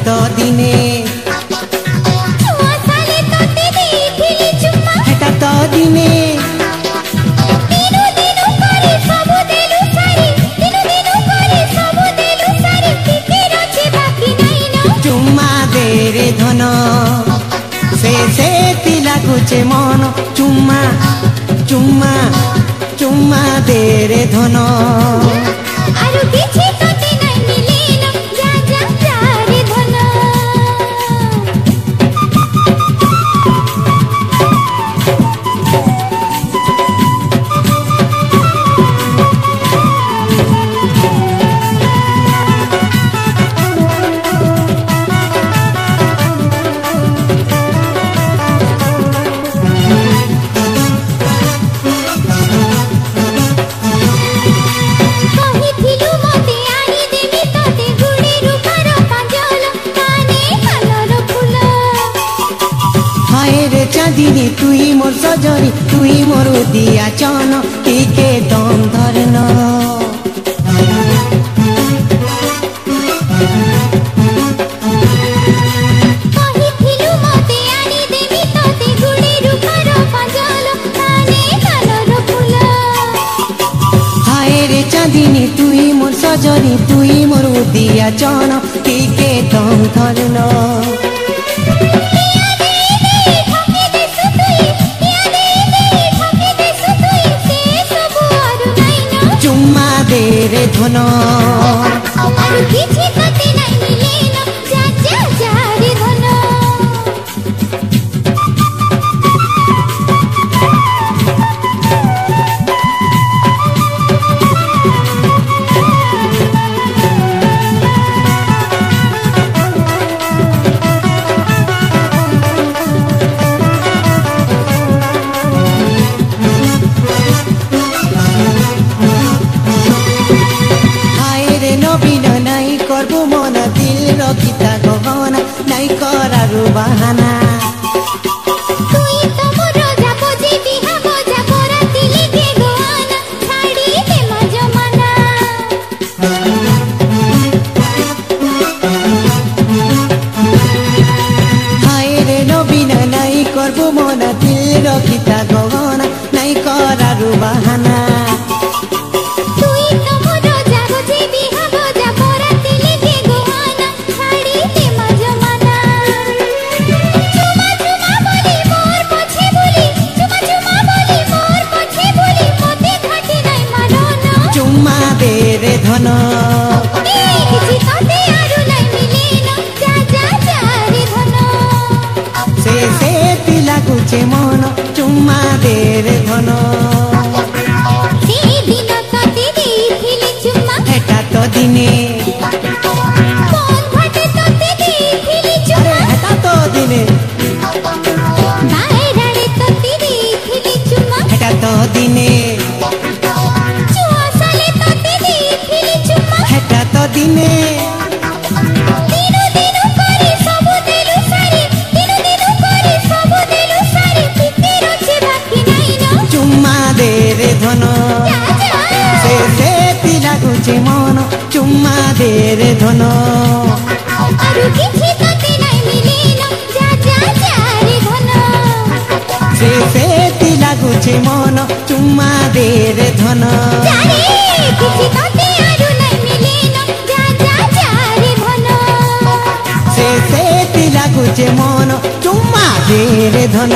तो दिने हेटा तो दिने चुम्मा दे रे धन से लागुचे मन चुम्मा चुम्मा चुम्मा दे रे धन चाँदिनी तुई मोर सजनी तुई मोर दिया चन टिके दम धरन हाय रे चाँदिनी तुई मोर सजनी तुई मोर दिया चन टिके दम धरन चुम्मा दे रे धन करबो मन दिल रखिता गहना नाई करारु बहाना तुई तो मोर जाबो जे बिहा बजा पोरा दिले के गोना छाड़ी दे मा जमाना हाय रे नबीन नाई करबो मन दिल रखिता गहना नाई करारु बहाना धन से लागुचे मन चुम्मा दे रे धन हेटा तो दिने हेटा तो दिने हेटा तो दिने दिने चुम्मा दे रे धन से लागुचे मन चुम्मा दे रे धन से लागुचे मन चुम्मा दे रे धन लागुचे मन चुम्मा दे रे धन।